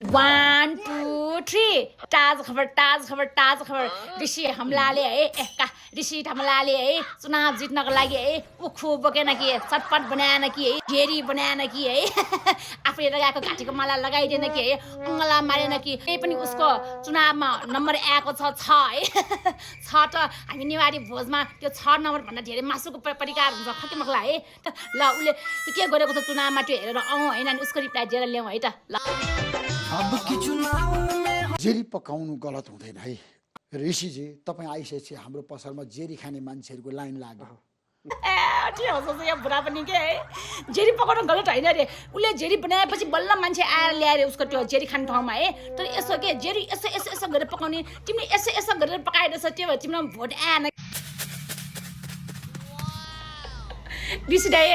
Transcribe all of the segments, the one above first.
1 2 3 ताजा खबर ताजा खबर ताजा खबर ऋषि हमलाले है ऋषि हमलाले है चुनाव जित्नको लागि है उखु बोकेन कि चटपट बनाएन कि है घेरी बनाएन कि है आफूले लगाएको घाँटीको माला लगाइदिएन कि है अङ्गला मारेन कि त्यही पनि उसको चुनावमा नम्बर आएको छ है छ त हामी नेवारी भोजमा त्यो 6 नम्बर भन्दा धेरै मासुको परिकार हुन्छ खकिमखला है ल उसले के गरेको छ चुनावमा त्यो हेरेर हैन उसको रिप्लाई दिएर ल्याउँ है त ल जेरी पकाउनु गलत हुँदैन है ऋषिजी तपाईँ आइसकेपछि हाम्रो पसलमा जेरी खाने मान्छेहरूको लाइन लाग्यो यहाँ बुढा पनि के है जेरी पकाउनु गलत होइन रे उसले जेरी बनाएपछि बल्ल मान्छे आएर ल्याएर उसको त्यो जेरी खाने ठाउँमा है तर यसो के जेरी यसो यसो यसो गरेर पकाउने तिमीले यसो यसो गरेर पकाइरहेछ त्यो भएर तिमीलाई भोट आएन ऋषि दाइ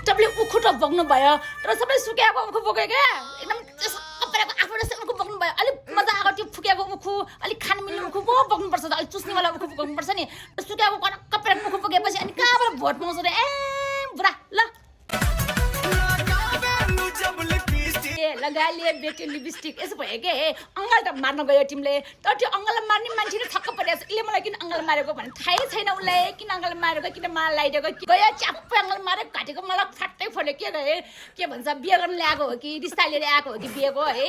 तपाईँले उखु त बोक्नु भयो तर सबैले सुकेको उखु बोक्यो क्या एकदम कपडाको आफू जस्तै उखु बोक्नु भयो अलिक मजा आएको त्यो फुकेको उखु अलिक खान मिल्ने उखु बोक्नुपर्छ त अलिक चुस्नेवाला उखु बोक्नुपर्छ नि सुकेको कपडाको उखु बोकेपछि अनि कहाँबाट भोट पाउँछ र ए बुढा ल लगाइले बेटी लिपस्टिक यसो भयो के अङ्गल त मार्न गयो तिमीले तर त्यो अङ्गललाई मार्ने मान्छे नै छक्क परेछ यसले मलाई किन अङ्गल मारेको भने थाहै छैन उसलाई किन अङ्गल मारेको किन माला लगाइदिएको गयो च्याप्पै अङ्गल मारेको घाँटीको मलाई फाट्टै फल्यो के गए के भन्छ बिहे गर्न ल्याएको हो कि रिस्ता लिएर आएको हो कि बिहेको है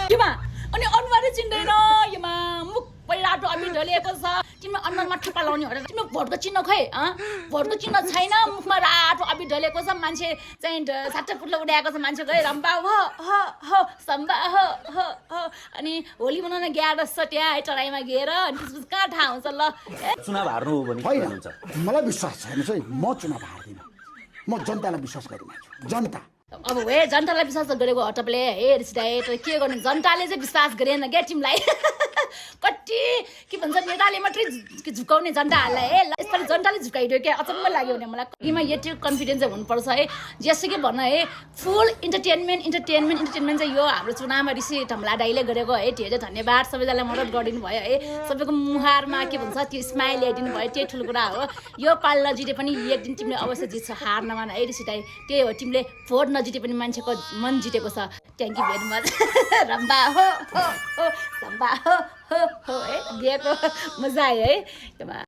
केमा अनि अनुहारै चिन्दैन योमा मुख पहिलाटो अमिर ढलिएको छ तिम्रो अनुहारमा ठुप्पा लाउने हो र तिम्रो भोटको चिन्ह खै भोटको चिन्ह छैन मुखमा रातो अबिर ढलेको छ मान्छे चाहिँ साट्टा पुट्लो उडाएको छ मान्छे गए रम्बा हो सम्बा हो अनि होली मनाउन गएर सट्या है टराईमा गएर अनि त्यसपछि कहाँ थाहा हुन्छ ल चुनाव हार्नु हो भने होइन मलाई विश्वास छैन है म चुनाव हार्दिनँ म जनतालाई विश्वास गरिरहेको छु जनता अब हे जनतालाई विश्वास गरेको हो तपाईँले हे ऋषि दाइ तर के गर्ने जनताले चाहिँ विश्वास गरेन क्या तिमीलाई कति के भन्छ नेताले मात्रै झुकाउने जनताहरूलाई है यसपालि जनताले झुकाइदियो क्या अचम्म लाग्यो भने मलाई यिमा यति कन्फिडेन्स चाहिँ हुनुपर्छ है जसो कि भन्न है फुल इन्टरटेनमेन्ट चाहिँ यो हाम्रो चुनावमा ऋषि ढमला दाइले गरेको है धेरै धन्यवाद सबैजनालाई मद्दत गरिदिनु भयो है सबैको मुहारमा के भन्छ त्यो स्माइल ल्याइदिनु भयो त्यही ठुलो कुरा हो यो पाल नजिते पनि एक दिन तिमीले अवश्य जित्छ हार नमान है ऋषि दाइ त्यही हो तिमीले भोट नजिते पनि मान्छेको मन जितेको छ thank you very much Rumba हो सम्बा हो है दिएको मजा आयो है